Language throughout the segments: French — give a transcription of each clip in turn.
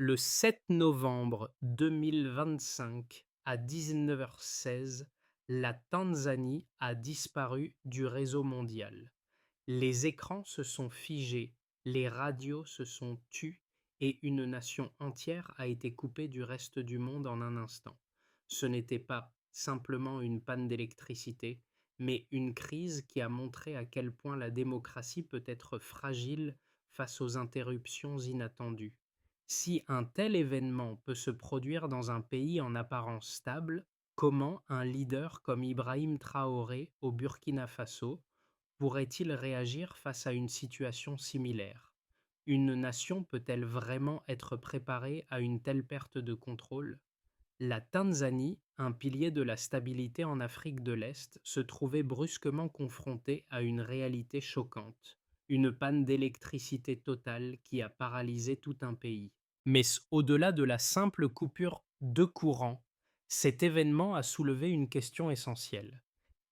Le 7 novembre 2025 à 19h16, la Tanzanie a disparu du réseau mondial. Les écrans se sont figés, les radios se sont tues et une nation entière a été coupée du reste du monde en un instant. Ce n'était pas simplement une panne d'électricité, mais une crise qui a montré à quel point la démocratie peut être fragile face aux interruptions inattendues. Si un tel événement peut se produire dans un pays en apparence stable, comment un leader comme Ibrahim Traoré au Burkina Faso pourrait-il réagir face à une situation similaire? Une nation peut-elle vraiment être préparée à une telle perte de contrôle? La Tanzanie, un pilier de la stabilité en Afrique de l'Est, se trouvait brusquement confrontée à une réalité choquante, une panne d'électricité totale qui a paralysé tout un pays. Mais au-delà de la simple coupure de courant, cet événement a soulevé une question essentielle.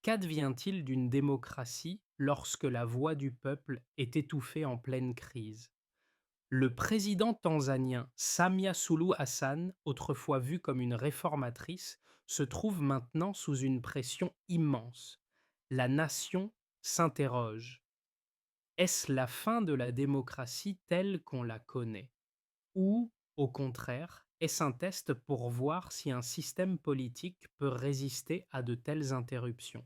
Qu'advient-il d'une démocratie lorsque la voix du peuple est étouffée en pleine crise? Le président tanzanien Samia Suluhu Hassan, autrefois vue comme une réformatrice, se trouve maintenant sous une pression immense. La nation s'interroge. Est-ce la fin de la démocratie telle qu'on la connaît? Ou, au contraire, est-ce un test pour voir si un système politique peut résister à de telles interruptions?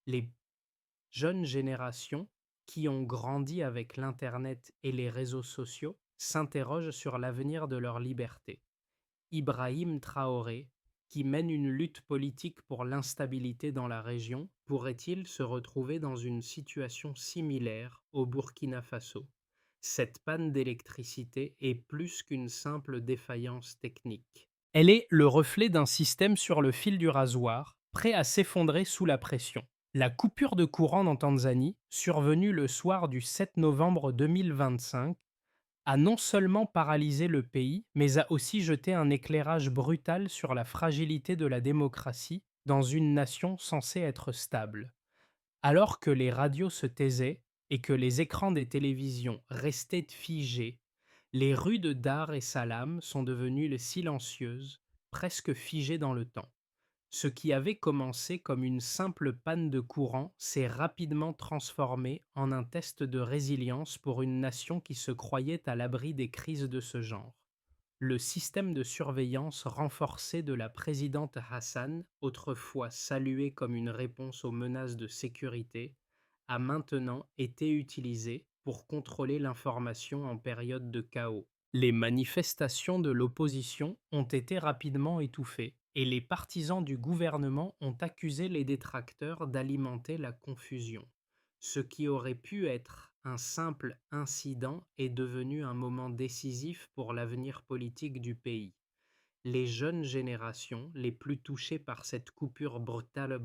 Les jeunes générations qui ont grandi avec l'Internet et les réseaux sociaux s'interrogent sur l'avenir de leur liberté. Ibrahim Traoré, qui mène une lutte politique pour l'instabilité dans la région, pourrait-il se retrouver dans une situation similaire au Burkina Faso? Cette panne d'électricité est plus qu'une simple défaillance technique. Elle est le reflet d'un système sur le fil du rasoir, prêt à s'effondrer sous la pression. La coupure de courant en Tanzanie, survenue le soir du 7 novembre 2025, a non seulement paralysé le pays, mais a aussi jeté un éclairage brutal sur la fragilité de la démocratie dans une nation censée être stable. Alors que les radios se taisaient et que les écrans des télévisions restaient figés, les rues de Dar es Salaam sont devenues silencieuses, presque figées dans le temps. Ce qui avait commencé comme une simple panne de courant s'est rapidement transformé en un test de résilience pour une nation qui se croyait à l'abri des crises de ce genre. Le système de surveillance renforcé de la présidente Hassan, autrefois salué comme une réponse aux menaces de sécurité, a maintenant été utilisé pour contrôler l'information en période de chaos. Les manifestations de l'opposition ont été rapidement étouffées et les partisans du gouvernement ont accusé les détracteurs d'alimenter la confusion. Ce qui aurait pu être un simple incident est devenu un moment décisif pour l'avenir politique du pays. Les jeunes générations, les plus touchées par cette coupure brutale,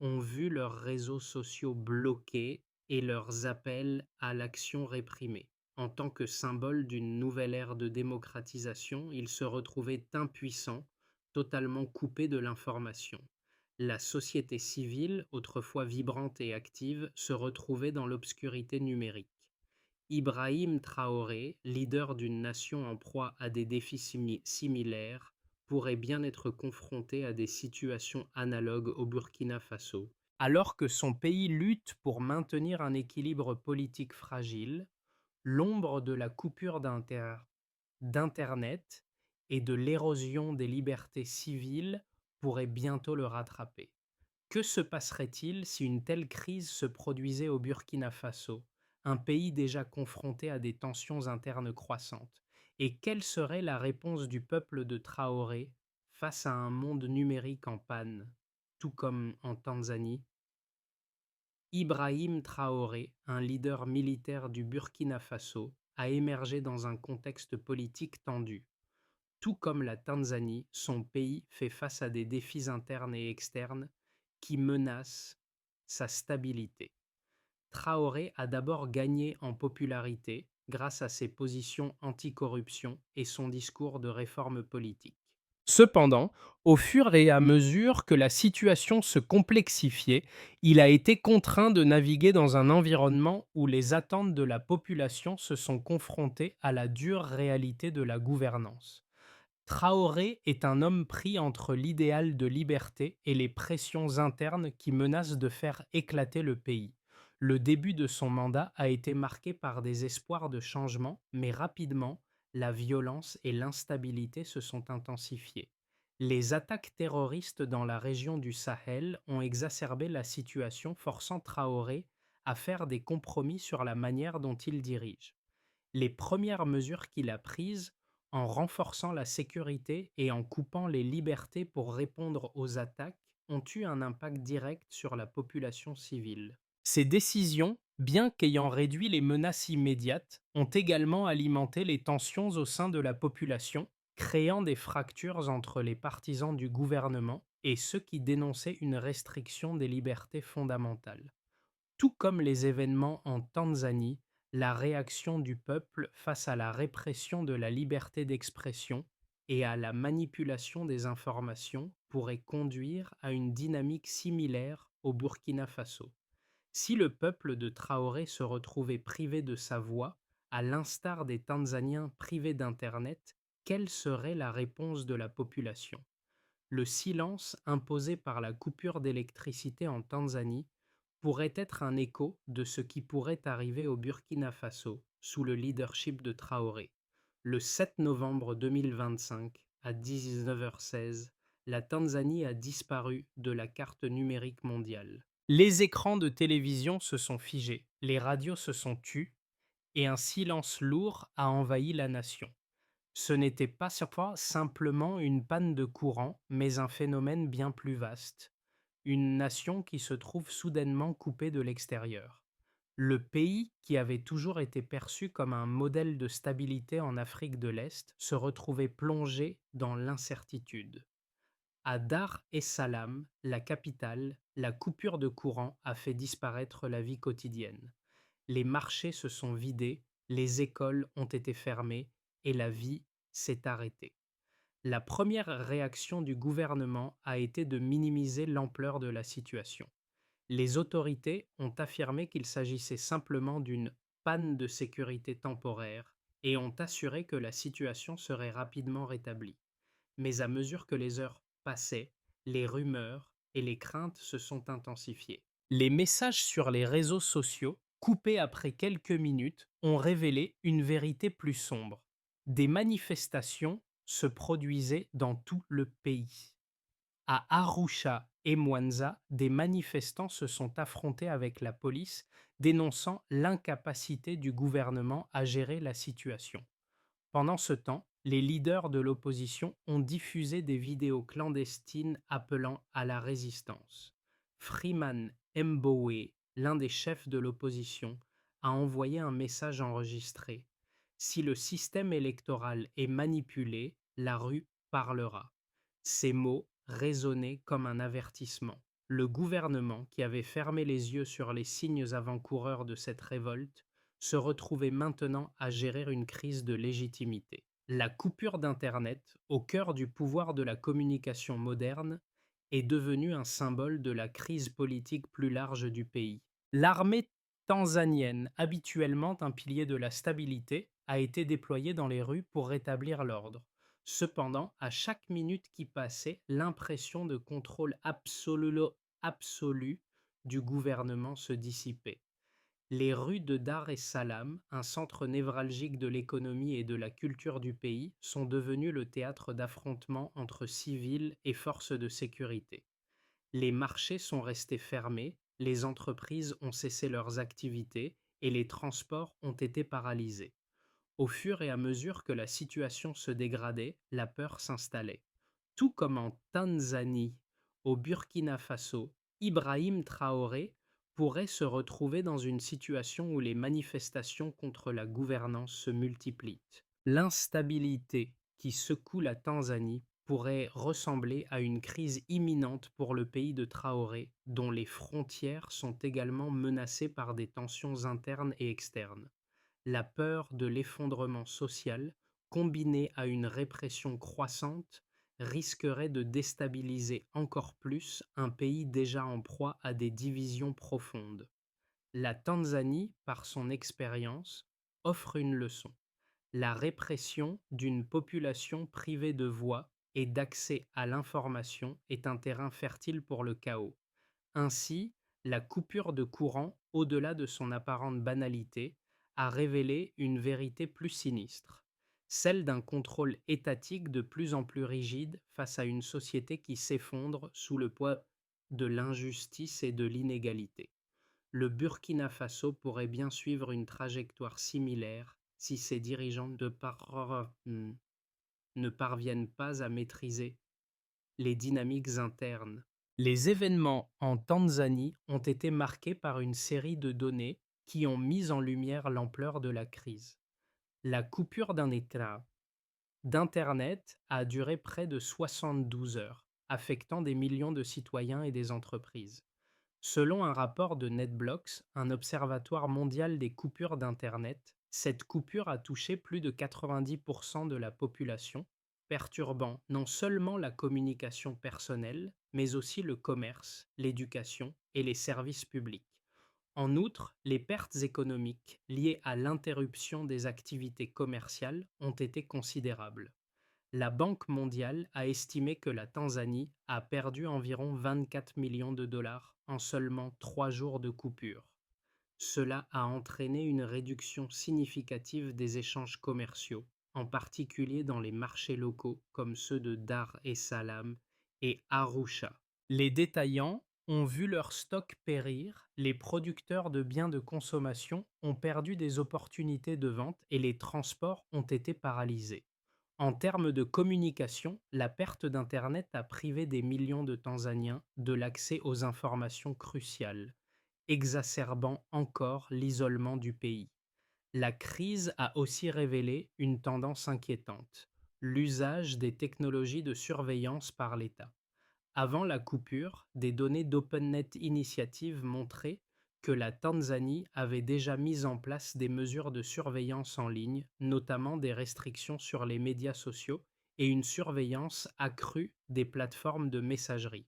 ont vu leurs réseaux sociaux bloqués et leurs appels à l'action réprimés. En tant que symbole d'une nouvelle ère de démocratisation, ils se retrouvaient impuissants, totalement coupés de l'information. La société civile, autrefois vibrante et active, se retrouvait dans l'obscurité numérique. Ibrahim Traoré, leader d'une nation en proie à des défis similaires, pourrait bien être confronté à des situations analogues au Burkina Faso. Alors que son pays lutte pour maintenir un équilibre politique fragile, l'ombre de la coupure d'Internet et de l'érosion des libertés civiles pourrait bientôt le rattraper. Que se passerait-il si une telle crise se produisait au Burkina Faso, un pays déjà confronté à des tensions internes croissantes? Et quelle serait la réponse du peuple de Traoré face à un monde numérique en panne, tout comme en Tanzanie? Ibrahim Traoré, un leader militaire du Burkina Faso, a émergé dans un contexte politique tendu. Tout comme la Tanzanie, son pays fait face à des défis internes et externes qui menacent sa stabilité. Traoré a d'abord gagné en popularité grâce à ses positions anticorruption et son discours de réforme politique. Cependant, au fur et à mesure que la situation se complexifiait, il a été contraint de naviguer dans un environnement où les attentes de la population se sont confrontées à la dure réalité de la gouvernance. Traoré est un homme pris entre l'idéal de liberté et les pressions internes qui menacent de faire éclater le pays. Le début de son mandat a été marqué par des espoirs de changement, mais rapidement, la violence et l'instabilité se sont intensifiées. Les attaques terroristes dans la région du Sahel ont exacerbé la situation, forçant Traoré à faire des compromis sur la manière dont il dirige. Les premières mesures qu'il a prises, en renforçant la sécurité et en coupant les libertés pour répondre aux attaques, ont eu un impact direct sur la population civile. Ces décisions, bien qu'ayant réduit les menaces immédiates, ont également alimenté les tensions au sein de la population, créant des fractures entre les partisans du gouvernement et ceux qui dénonçaient une restriction des libertés fondamentales. Tout comme les événements en Tanzanie, la réaction du peuple face à la répression de la liberté d'expression et à la manipulation des informations pourrait conduire à une dynamique similaire au Burkina Faso. Si le peuple de Traoré se retrouvait privé de sa voix, à l'instar des Tanzaniens privés d'Internet, quelle serait la réponse de la population? Le silence imposé par la coupure d'électricité en Tanzanie pourrait être un écho de ce qui pourrait arriver au Burkina Faso sous le leadership de Traoré. Le 7 novembre 2025, à 19h16, la Tanzanie a disparu de la carte numérique mondiale. Les écrans de télévision se sont figés, les radios se sont tues et un silence lourd a envahi la nation. Ce n'était pas simplement une panne de courant, mais un phénomène bien plus vaste. Une nation qui se trouve soudainement coupée de l'extérieur. Le pays, qui avait toujours été perçu comme un modèle de stabilité en Afrique de l'Est, se retrouvait plongé dans l'incertitude. À Dar es Salaam, la capitale, la coupure de courant a fait disparaître la vie quotidienne. Les marchés se sont vidés, les écoles ont été fermées et la vie s'est arrêtée. La première réaction du gouvernement a été de minimiser l'ampleur de la situation. Les autorités ont affirmé qu'il s'agissait simplement d'une panne de sécurité temporaire et ont assuré que la situation serait rapidement rétablie. Mais à mesure que les heures passaient, les rumeurs et les craintes se sont intensifiées. Les messages sur les réseaux sociaux, coupés après quelques minutes, ont révélé une vérité plus sombre. Des manifestations se produisaient dans tout le pays. À Arusha et Mwanza, des manifestants se sont affrontés avec la police, dénonçant l'incapacité du gouvernement à gérer la situation. Pendant ce temps, les leaders de l'opposition ont diffusé des vidéos clandestines appelant à la résistance. Freeman Mbowe, l'un des chefs de l'opposition, a envoyé un message enregistré. Si le système électoral est manipulé, la rue parlera. Ces mots résonnaient comme un avertissement. Le gouvernement, qui avait fermé les yeux sur les signes avant-coureurs de cette révolte, se retrouvait maintenant à gérer une crise de légitimité. La coupure d'Internet, au cœur du pouvoir de la communication moderne, est devenue un symbole de la crise politique plus large du pays. L'armée tanzanienne, habituellement un pilier de la stabilité, a été déployée dans les rues pour rétablir l'ordre. Cependant, à chaque minute qui passait, l'impression de contrôle absolu du gouvernement se dissipait. Les rues de Dar es Salaam, un centre névralgique de l'économie et de la culture du pays, sont devenues le théâtre d'affrontements entre civils et forces de sécurité. Les marchés sont restés fermés, les entreprises ont cessé leurs activités et les transports ont été paralysés. Au fur et à mesure que la situation se dégradait, la peur s'installait. Tout comme en Tanzanie, au Burkina Faso, Ibrahim Traoré pourrait se retrouver dans une situation où les manifestations contre la gouvernance se multiplient. L'instabilité qui secoue la Tanzanie pourrait ressembler à une crise imminente pour le pays de Traoré, dont les frontières sont également menacées par des tensions internes et externes. La peur de l'effondrement social, combinée à une répression croissante, risquerait de déstabiliser encore plus un pays déjà en proie à des divisions profondes. La Tanzanie, par son expérience, offre une leçon. La répression d'une population privée de voix et d'accès à l'information est un terrain fertile pour le chaos. Ainsi, la coupure de courant, au-delà de son apparente banalité, a révélé une vérité plus sinistre, celle d'un contrôle étatique de plus en plus rigide face à une société qui s'effondre sous le poids de l'injustice et de l'inégalité. Le Burkina Faso pourrait bien suivre une trajectoire similaire si ses dirigeants ne parviennent pas à maîtriser les dynamiques internes. Les événements en Tanzanie ont été marqués par une série de données qui ont mis en lumière l'ampleur de la crise. La coupure d'un État d'Internet a duré près de 72 heures, affectant des millions de citoyens et des entreprises. Selon un rapport de NetBlocks, un observatoire mondial des coupures d'Internet, cette coupure a touché plus de 90% de la population, perturbant non seulement la communication personnelle, mais aussi le commerce, l'éducation et les services publics. En outre, les pertes économiques liées à l'interruption des activités commerciales ont été considérables. La Banque mondiale a estimé que la Tanzanie a perdu environ 24 millions de dollars en seulement 3 jours de coupure. Cela a entraîné une réduction significative des échanges commerciaux, en particulier dans les marchés locaux comme ceux de Dar es Salaam et Arusha. Les détaillants ont vu leur stock périr, les producteurs de biens de consommation ont perdu des opportunités de vente et les transports ont été paralysés. En termes de communication, la perte d'Internet a privé des millions de Tanzaniens de l'accès aux informations cruciales, exacerbant encore l'isolement du pays. La crise a aussi révélé une tendance inquiétante, l'usage des technologies de surveillance par l'État. Avant la coupure, des données d'OpenNet Initiative montraient que la Tanzanie avait déjà mis en place des mesures de surveillance en ligne, notamment des restrictions sur les médias sociaux et une surveillance accrue des plateformes de messagerie.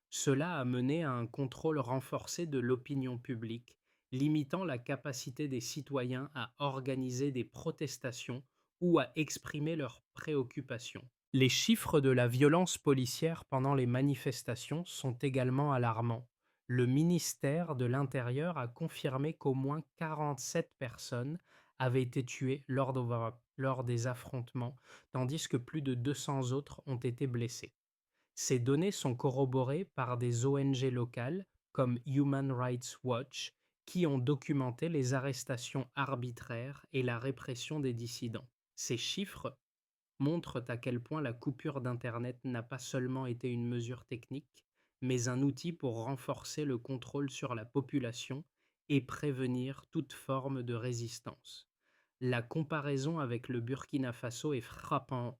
Cela a mené à un contrôle renforcé de l'opinion publique, limitant la capacité des citoyens à organiser des protestations ou à exprimer leurs préoccupations. Les chiffres de la violence policière pendant les manifestations sont également alarmants. Le ministère de l'Intérieur a confirmé qu'au moins 47 personnes avaient été tuées lors des affrontements, tandis que plus de 200 autres ont été blessées. Ces données sont corroborées par des ONG locales comme Human Rights Watch qui ont documenté les arrestations arbitraires et la répression des dissidents. Ces chiffres montrent à quel point la coupure d'Internet n'a pas seulement été une mesure technique, mais un outil pour renforcer le contrôle sur la population et prévenir toute forme de résistance. La comparaison avec le Burkina Faso est frappante.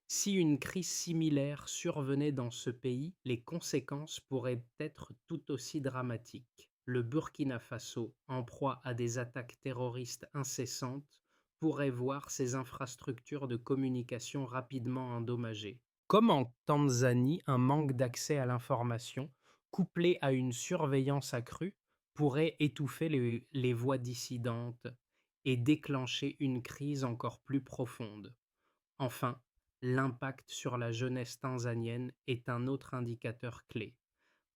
Si une crise similaire survenait dans ce pays, les conséquences pourraient être tout aussi dramatiques. Le Burkina Faso, en proie à des attaques terroristes incessantes, pourrait voir ses infrastructures de communication rapidement endommagées. Comme en Tanzanie, un manque d'accès à l'information, couplé à une surveillance accrue, pourrait étouffer les voix dissidentes et déclencher une crise encore plus profonde. Enfin, l'impact sur la jeunesse tanzanienne est un autre indicateur clé.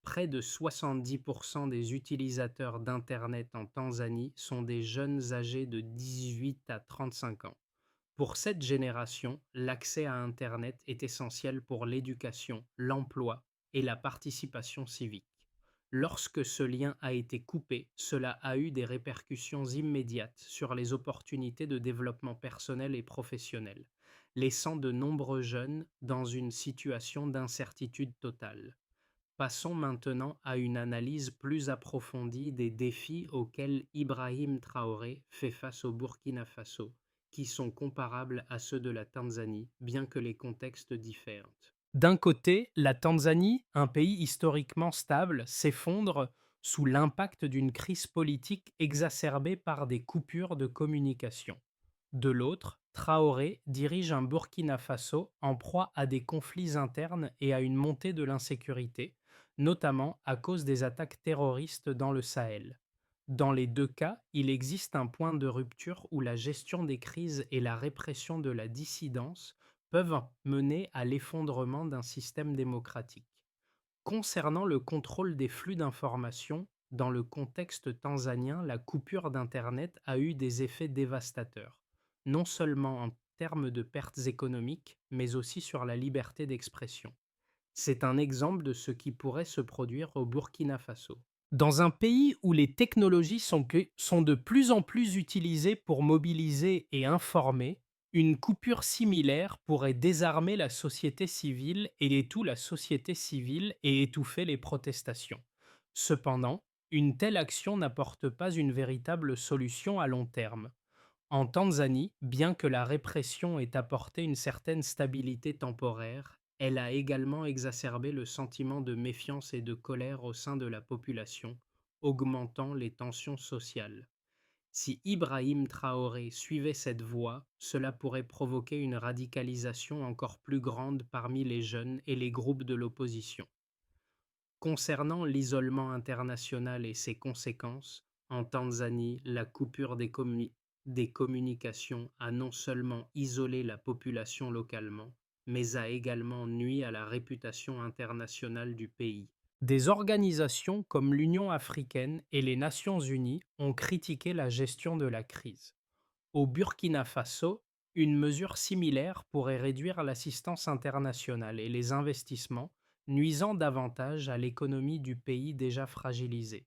Près de 70% des utilisateurs d'Internet en Tanzanie sont des jeunes âgés de 18 à 35 ans. Pour cette génération, l'accès à Internet est essentiel pour l'éducation, l'emploi et la participation civique. Lorsque ce lien a été coupé, cela a eu des répercussions immédiates sur les opportunités de développement personnel et professionnel, laissant de nombreux jeunes dans une situation d'incertitude totale. Passons maintenant à une analyse plus approfondie des défis auxquels Ibrahim Traoré fait face au Burkina Faso, qui sont comparables à ceux de la Tanzanie, bien que les contextes diffèrent. D'un côté, la Tanzanie, un pays historiquement stable, s'effondre sous l'impact d'une crise politique exacerbée par des coupures de communication. De l'autre, Traoré dirige un Burkina Faso en proie à des conflits internes et à une montée de l'insécurité, notamment à cause des attaques terroristes dans le Sahel. Dans les deux cas, il existe un point de rupture où la gestion des crises et la répression de la dissidence peuvent mener à l'effondrement d'un système démocratique. Concernant le contrôle des flux d'informations, dans le contexte tanzanien, la coupure d'Internet a eu des effets dévastateurs, non seulement en termes de pertes économiques, mais aussi sur la liberté d'expression. C'est un exemple de ce qui pourrait se produire au Burkina Faso. Dans un pays où les technologies sont de plus en plus utilisées pour mobiliser et informer, une coupure similaire pourrait désarmer la société civile et étouffer les protestations. Cependant, une telle action n'apporte pas une véritable solution à long terme. En Tanzanie, bien que la répression ait apporté une certaine stabilité temporaire, elle a également exacerbé le sentiment de méfiance et de colère au sein de la population, augmentant les tensions sociales. Si Ibrahim Traoré suivait cette voie, cela pourrait provoquer une radicalisation encore plus grande parmi les jeunes et les groupes de l'opposition. Concernant l'isolement international et ses conséquences, en Tanzanie, la coupure des communications a non seulement isolé la population localement, mais a également nui à la réputation internationale du pays. Des organisations comme l'Union africaine et les Nations unies ont critiqué la gestion de la crise. Au Burkina Faso, une mesure similaire pourrait réduire l'assistance internationale et les investissements, nuisant davantage à l'économie du pays déjà fragilisé.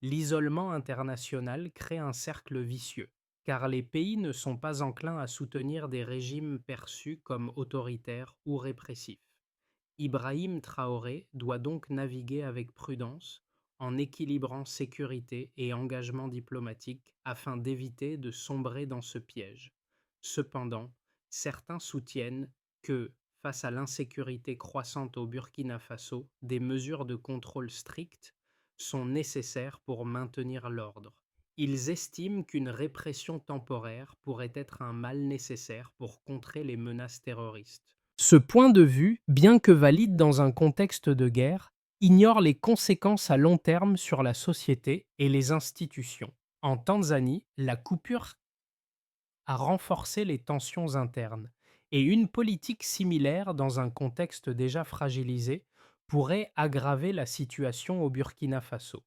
L'isolement international crée un cercle vicieux, car les pays ne sont pas enclins à soutenir des régimes perçus comme autoritaires ou répressifs. Ibrahim Traoré doit donc naviguer avec prudence, en équilibrant sécurité et engagement diplomatique afin d'éviter de sombrer dans ce piège. Cependant, certains soutiennent que, face à l'insécurité croissante au Burkina Faso, des mesures de contrôle strictes sont nécessaires pour maintenir l'ordre. Ils estiment qu'une répression temporaire pourrait être un mal nécessaire pour contrer les menaces terroristes. Ce point de vue, bien que valide dans un contexte de guerre, ignore les conséquences à long terme sur la société et les institutions. En Tanzanie, la coupure a renforcé les tensions internes, et une politique similaire dans un contexte déjà fragilisé pourrait aggraver la situation au Burkina Faso.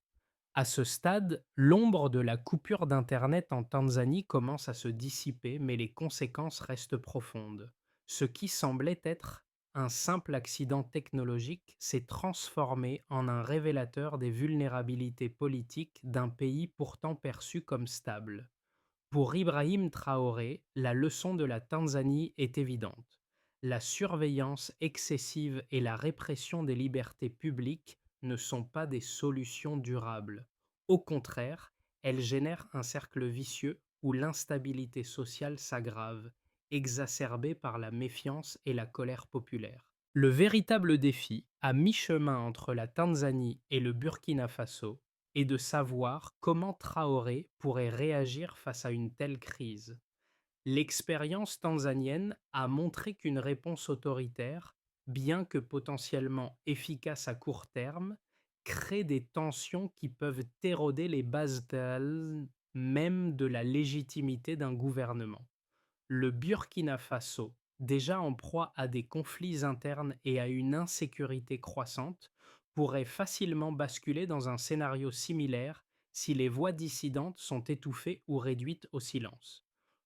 À ce stade, l'ombre de la coupure d'Internet en Tanzanie commence à se dissiper, mais les conséquences restent profondes. Ce qui semblait être un simple accident technologique s'est transformé en un révélateur des vulnérabilités politiques d'un pays pourtant perçu comme stable. Pour Ibrahim Traoré, la leçon de la Tanzanie est évidente. La surveillance excessive et la répression des libertés publiques ne sont pas des solutions durables. Au contraire, elles génèrent un cercle vicieux où l'instabilité sociale s'aggrave, exacerbée par la méfiance et la colère populaire. Le véritable défi, à mi-chemin entre la Tanzanie et le Burkina Faso, est de savoir comment Traoré pourrait réagir face à une telle crise. L'expérience tanzanienne a montré qu'une réponse autoritaire, bien que potentiellement efficace à court terme, crée des tensions qui peuvent éroder les bases même de la légitimité d'un gouvernement. Le Burkina Faso, déjà en proie à des conflits internes et à une insécurité croissante, pourrait facilement basculer dans un scénario similaire si les voix dissidentes sont étouffées ou réduites au silence.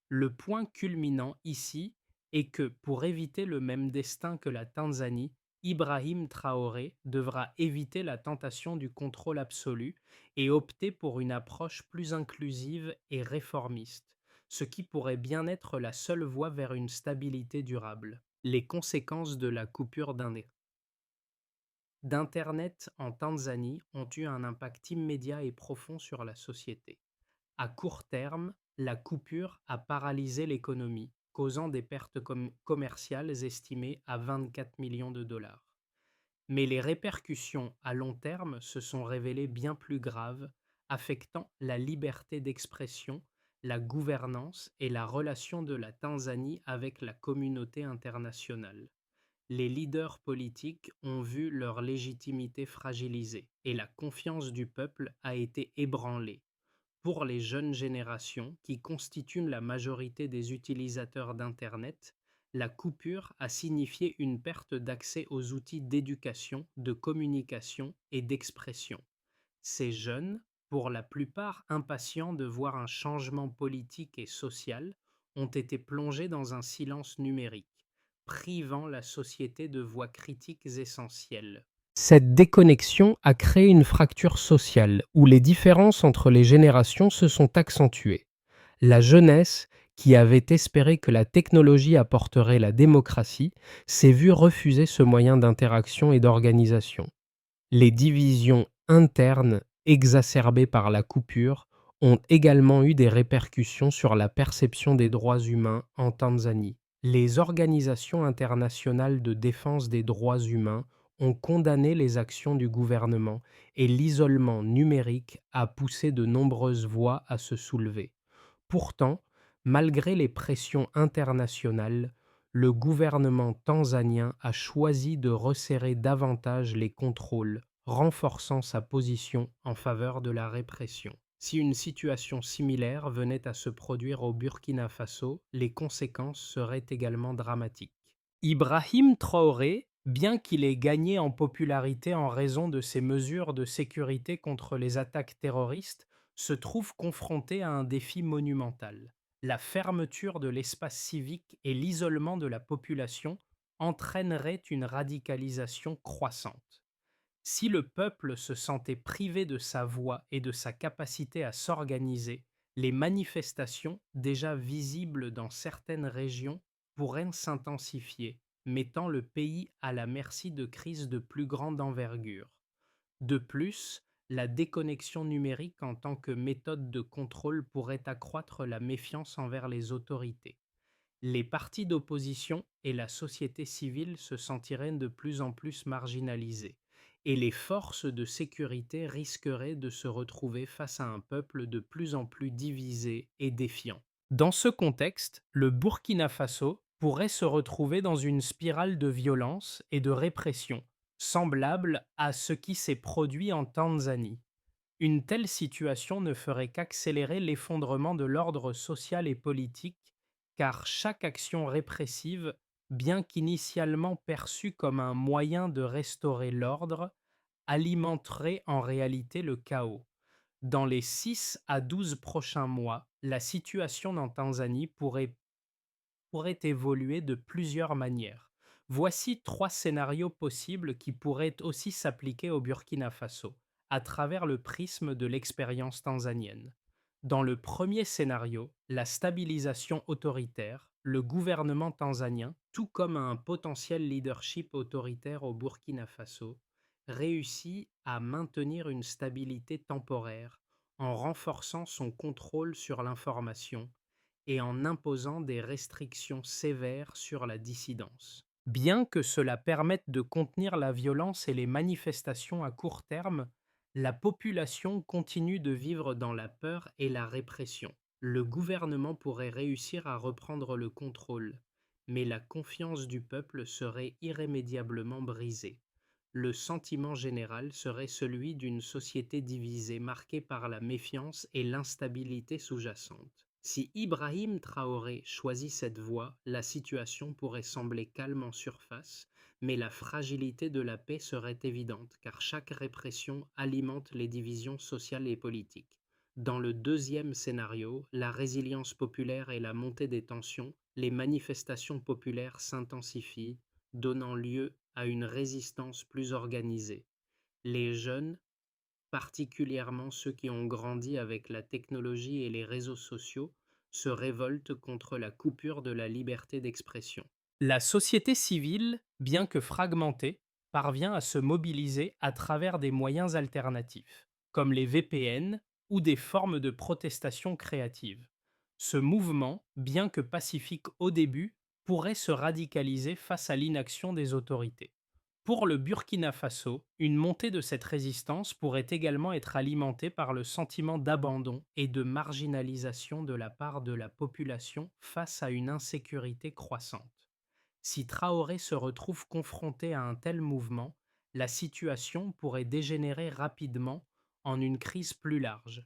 Le point culminant ici est que, pour éviter le même destin que la Tanzanie, Ibrahim Traoré devra éviter la tentation du contrôle absolu et opter pour une approche plus inclusive et réformiste, ce qui pourrait bien être la seule voie vers une stabilité durable. Les conséquences de la coupure d'Internet en Tanzanie ont eu un impact immédiat et profond sur la société. À court terme, la coupure a paralysé l'économie, causant des pertes commerciales estimées à 24 millions de dollars. Mais les répercussions à long terme se sont révélées bien plus graves, affectant la liberté d'expression, la gouvernance et la relation de la Tanzanie avec la communauté internationale. Les leaders politiques ont vu leur légitimité fragilisée et la confiance du peuple a été ébranlée. Pour les jeunes générations, qui constituent la majorité des utilisateurs d'Internet, la coupure a signifié une perte d'accès aux outils d'éducation, de communication et d'expression. Ces jeunes, pour la plupart impatients de voir un changement politique et social, ont été plongés dans un silence numérique, privant la société de voix critiques essentielles. Cette déconnexion a créé une fracture sociale où les différences entre les générations se sont accentuées. La jeunesse, qui avait espéré que la technologie apporterait la démocratie, s'est vue refuser ce moyen d'interaction et d'organisation. Les divisions internes, exacerbées par la coupure, ont également eu des répercussions sur la perception des droits humains en Tanzanie. Les organisations internationales de défense des droits humains ont condamné les actions du gouvernement et l'isolement numérique a poussé de nombreuses voix à se soulever. Pourtant, malgré les pressions internationales, le gouvernement tanzanien a choisi de resserrer davantage les contrôles, renforçant sa position en faveur de la répression. Si une situation similaire venait à se produire au Burkina Faso, les conséquences seraient également dramatiques. Ibrahim Traoré, bien qu'il ait gagné en popularité en raison de ses mesures de sécurité contre les attaques terroristes, se trouve confronté à un défi monumental. La fermeture de l'espace civique et l'isolement de la population entraîneraient une radicalisation croissante. Si le peuple se sentait privé de sa voix et de sa capacité à s'organiser, les manifestations, déjà visibles dans certaines régions, pourraient s'intensifier, mettant le pays à la merci de crises de plus grande envergure. De plus, la déconnexion numérique en tant que méthode de contrôle pourrait accroître la méfiance envers les autorités. Les partis d'opposition et la société civile se sentiraient de plus en plus marginalisés, et les forces de sécurité risqueraient de se retrouver face à un peuple de plus en plus divisé et défiant. Dans ce contexte, le Burkina Faso pourrait se retrouver dans une spirale de violence et de répression, semblable à ce qui s'est produit en Tanzanie. Une telle situation ne ferait qu'accélérer l'effondrement de l'ordre social et politique, car chaque action répressive, bien qu'initialement perçue comme un moyen de restaurer l'ordre, alimenterait en réalité le chaos. Dans les 6 à 12 prochains mois, la situation en Tanzanie pourrait évoluer de plusieurs manières. Voici 3 scénarios possibles qui pourraient aussi s'appliquer au Burkina Faso, à travers le prisme de l'expérience tanzanienne. Dans le premier scénario, la stabilisation autoritaire, le gouvernement tanzanien, tout comme un potentiel leadership autoritaire au Burkina Faso, réussit à maintenir une stabilité temporaire en renforçant son contrôle sur l'information et en imposant des restrictions sévères sur la dissidence. Bien que cela permette de contenir la violence et les manifestations à court terme, la population continue de vivre dans la peur et la répression. Le gouvernement pourrait réussir à reprendre le contrôle, mais la confiance du peuple serait irrémédiablement brisée. Le sentiment général serait celui d'une société divisée marquée par la méfiance et l'instabilité sous-jacente. Si Ibrahim Traoré choisit cette voie, la situation pourrait sembler calme en surface, mais la fragilité de la paix serait évidente car chaque répression alimente les divisions sociales et politiques. Dans le deuxième scénario, la résilience populaire et la montée des tensions, les manifestations populaires s'intensifient, donnant lieu à une résistance plus organisée. Les jeunes, particulièrement ceux qui ont grandi avec la technologie et les réseaux sociaux, se révoltent contre la coupure de la liberté d'expression. La société civile, bien que fragmentée, parvient à se mobiliser à travers des moyens alternatifs, comme les VPN ou des formes de protestation créative. Ce mouvement, bien que pacifique au début, pourrait se radicaliser face à l'inaction des autorités. Pour le Burkina Faso, une montée de cette résistance pourrait également être alimentée par le sentiment d'abandon et de marginalisation de la part de la population face à une insécurité croissante. Si Traoré se retrouve confronté à un tel mouvement, la situation pourrait dégénérer rapidement en une crise plus large,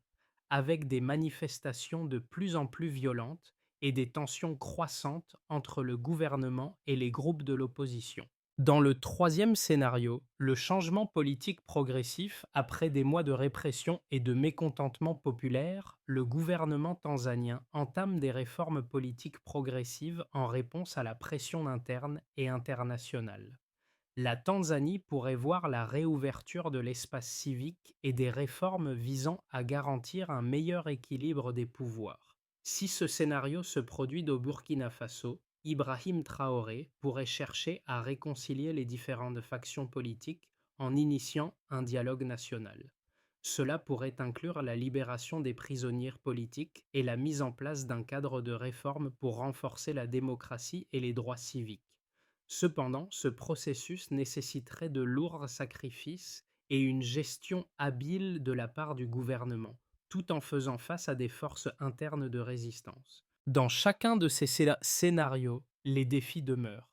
avec des manifestations de plus en plus violentes et des tensions croissantes entre le gouvernement et les groupes de l'opposition. Dans le troisième scénario, le changement politique progressif, après des mois de répression et de mécontentement populaire, le gouvernement tanzanien entame des réformes politiques progressives en réponse à la pression interne et internationale. La Tanzanie pourrait voir la réouverture de l'espace civique et des réformes visant à garantir un meilleur équilibre des pouvoirs. Si ce scénario se produit au Burkina Faso, Ibrahim Traoré pourrait chercher à réconcilier les différentes factions politiques en initiant un dialogue national. Cela pourrait inclure la libération des prisonniers politiques et la mise en place d'un cadre de réforme pour renforcer la démocratie et les droits civiques. Cependant, ce processus nécessiterait de lourds sacrifices et une gestion habile de la part du gouvernement, tout en faisant face à des forces internes de résistance. Dans chacun de ces scénarios, les défis demeurent.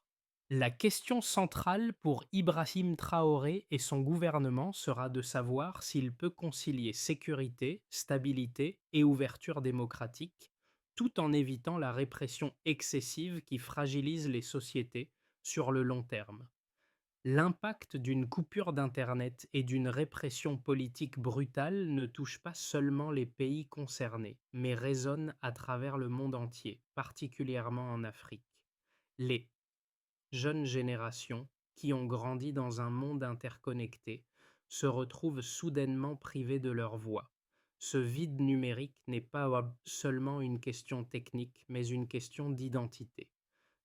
La question centrale pour Ibrahim Traoré et son gouvernement sera de savoir s'il peut concilier sécurité, stabilité et ouverture démocratique, tout en évitant la répression excessive qui fragilise les sociétés sur le long terme. L'impact d'une coupure d'Internet et d'une répression politique brutale ne touche pas seulement les pays concernés, mais résonne à travers le monde entier, particulièrement en Afrique. Les jeunes générations, qui ont grandi dans un monde interconnecté, se retrouvent soudainement privées de leur voix. Ce vide numérique n'est pas seulement une question technique, mais une question d'identité.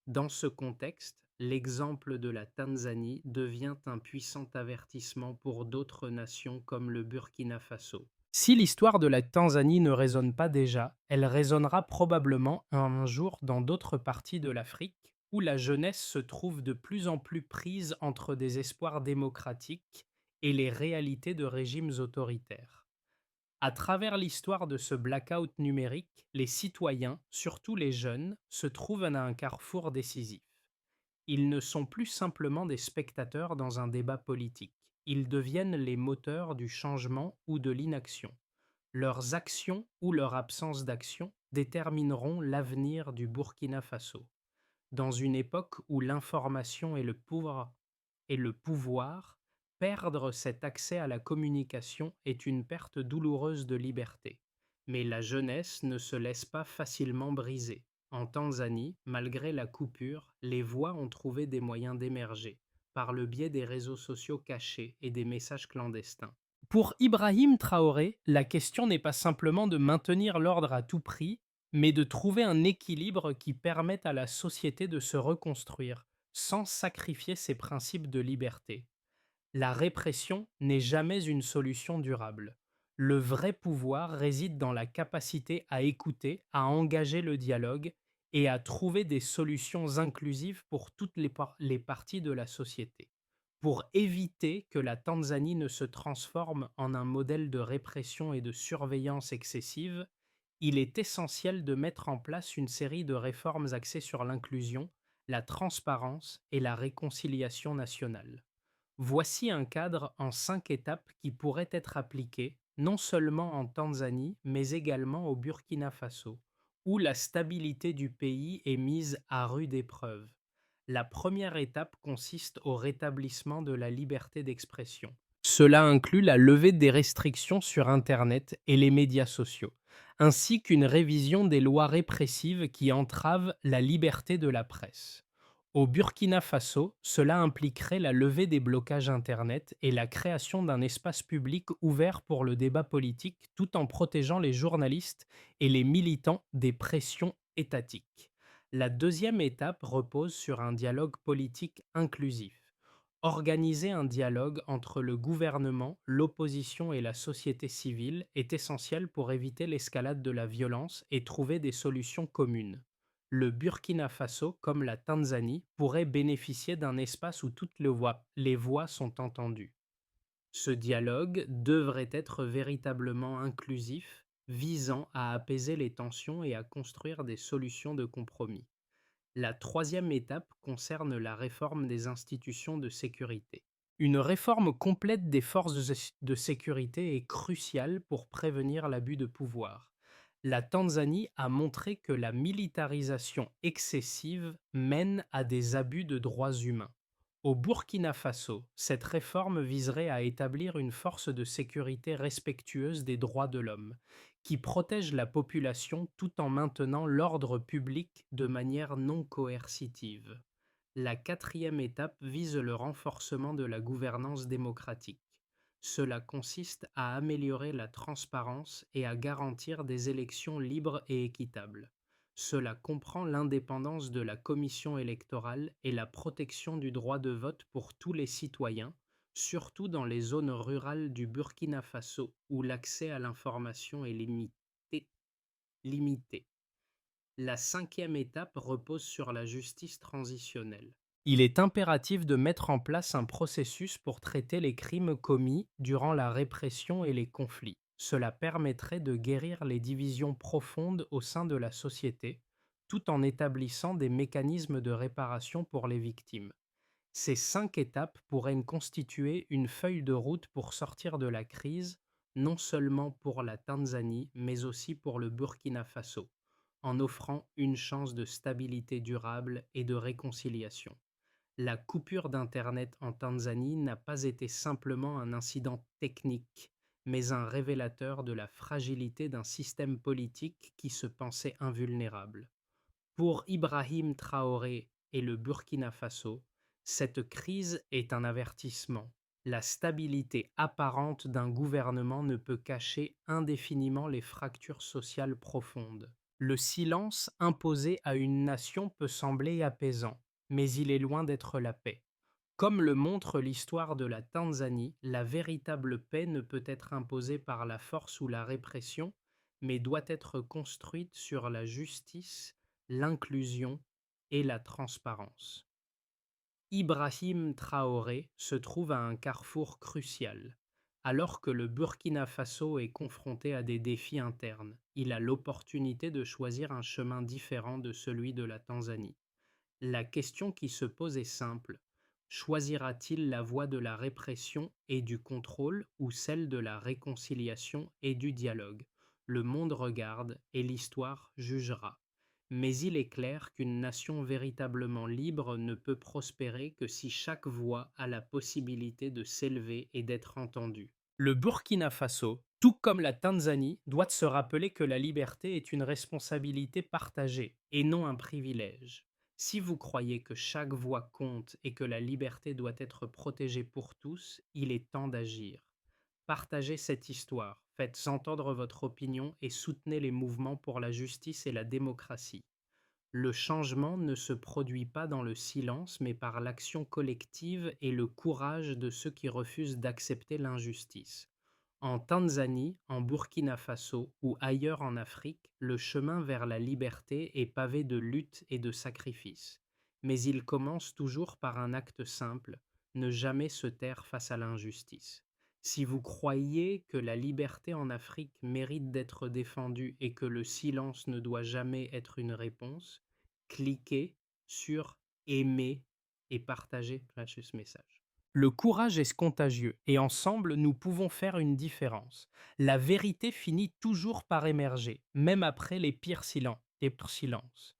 Dans ce contexte, l'exemple de la Tanzanie devient un puissant avertissement pour d'autres nations comme le Burkina Faso. Si l'histoire de la Tanzanie ne résonne pas déjà, elle résonnera probablement un jour dans d'autres parties de l'Afrique où la jeunesse se trouve de plus en plus prise entre des espoirs démocratiques et les réalités de régimes autoritaires. À travers l'histoire de ce blackout numérique, les citoyens, surtout les jeunes, se trouvent à un carrefour décisif. Ils ne sont plus simplement des spectateurs dans un débat politique. Ils deviennent les moteurs du changement ou de l'inaction. Leurs actions ou leur absence d'action détermineront l'avenir du Burkina Faso. Dans une époque où l'information et le pouvoir, perdre cet accès à la communication est une perte douloureuse de liberté. Mais la jeunesse ne se laisse pas facilement briser. En Tanzanie, malgré la coupure, les voix ont trouvé des moyens d'émerger, par le biais des réseaux sociaux cachés et des messages clandestins. Pour Ibrahim Traoré, la question n'est pas simplement de maintenir l'ordre à tout prix, mais de trouver un équilibre qui permette à la société de se reconstruire, sans sacrifier ses principes de liberté. La répression n'est jamais une solution durable. Le vrai pouvoir réside dans la capacité à écouter, à engager le dialogue et à trouver des solutions inclusives pour toutes les parties de la société. Pour éviter que la Tanzanie ne se transforme en un modèle de répression et de surveillance excessive, il est essentiel de mettre en place une série de réformes axées sur l'inclusion, la transparence et la réconciliation nationale. Voici un cadre en 5 étapes qui pourrait être appliqué non seulement en Tanzanie, mais également au Burkina Faso, où la stabilité du pays est mise à rude épreuve. La première étape consiste au rétablissement de la liberté d'expression. Cela inclut la levée des restrictions sur Internet et les médias sociaux, ainsi qu'une révision des lois répressives qui entravent la liberté de la presse. Au Burkina Faso, cela impliquerait la levée des blocages Internet et la création d'un espace public ouvert pour le débat politique tout en protégeant les journalistes et les militants des pressions étatiques. La deuxième étape repose sur un dialogue politique inclusif. Organiser un dialogue entre le gouvernement, l'opposition et la société civile est essentiel pour éviter l'escalade de la violence et trouver des solutions communes. Le Burkina Faso, comme la Tanzanie, pourrait bénéficier d'un espace où toutes les voix sont entendues. Ce dialogue devrait être véritablement inclusif, visant à apaiser les tensions et à construire des solutions de compromis. La troisième étape concerne la réforme des institutions de sécurité. Une réforme complète des forces de sécurité est cruciale pour prévenir l'abus de pouvoir. La Tanzanie a montré que la militarisation excessive mène à des abus de droits humains. Au Burkina Faso, cette réforme viserait à établir une force de sécurité respectueuse des droits de l'homme, qui protège la population tout en maintenant l'ordre public de manière non coercitive. La quatrième étape vise le renforcement de la gouvernance démocratique. Cela consiste à améliorer la transparence et à garantir des élections libres et équitables. Cela comprend l'indépendance de la commission électorale et la protection du droit de vote pour tous les citoyens, surtout dans les zones rurales du Burkina Faso où l'accès à l'information est limité. La cinquième étape repose sur la justice transitionnelle. Il est impératif de mettre en place un processus pour traiter les crimes commis durant la répression et les conflits. Cela permettrait de guérir les divisions profondes au sein de la société, tout en établissant des mécanismes de réparation pour les victimes. Ces 5 étapes pourraient constituer une feuille de route pour sortir de la crise, non seulement pour la Tanzanie, mais aussi pour le Burkina Faso, en offrant une chance de stabilité durable et de réconciliation. La coupure d'Internet en Tanzanie n'a pas été simplement un incident technique, mais un révélateur de la fragilité d'un système politique qui se pensait invulnérable. Pour Ibrahim Traoré et le Burkina Faso, cette crise est un avertissement. La stabilité apparente d'un gouvernement ne peut cacher indéfiniment les fractures sociales profondes. Le silence imposé à une nation peut sembler apaisant, mais il est loin d'être la paix. Comme le montre l'histoire de la Tanzanie, la véritable paix ne peut être imposée par la force ou la répression, mais doit être construite sur la justice, l'inclusion et la transparence. Ibrahim Traoré se trouve à un carrefour crucial. Alors que le Burkina Faso est confronté à des défis internes, il a l'opportunité de choisir un chemin différent de celui de la Tanzanie. La question qui se pose est simple. Choisira-t-il la voie de la répression et du contrôle ou celle de la réconciliation et du dialogue? Le monde regarde et l'histoire jugera. Mais il est clair qu'une nation véritablement libre ne peut prospérer que si chaque voix a la possibilité de s'élever et d'être entendue. Le Burkina Faso, tout comme la Tanzanie, doit se rappeler que la liberté est une responsabilité partagée et non un privilège. Si vous croyez que chaque voix compte et que la liberté doit être protégée pour tous, il est temps d'agir. Partagez cette histoire, faites entendre votre opinion et soutenez les mouvements pour la justice et la démocratie. Le changement ne se produit pas dans le silence, mais par l'action collective et le courage de ceux qui refusent d'accepter l'injustice. En Tanzanie, en Burkina Faso ou ailleurs en Afrique, le chemin vers la liberté est pavé de luttes et de sacrifices. Mais il commence toujours par un acte simple, ne jamais se taire face à l'injustice. Si vous croyez que la liberté en Afrique mérite d'être défendue et que le silence ne doit jamais être une réponse, cliquez sur aimer et partagez ce message. Le courage est contagieux et ensemble nous pouvons faire une différence. La vérité finit toujours par émerger, même après les pires silences.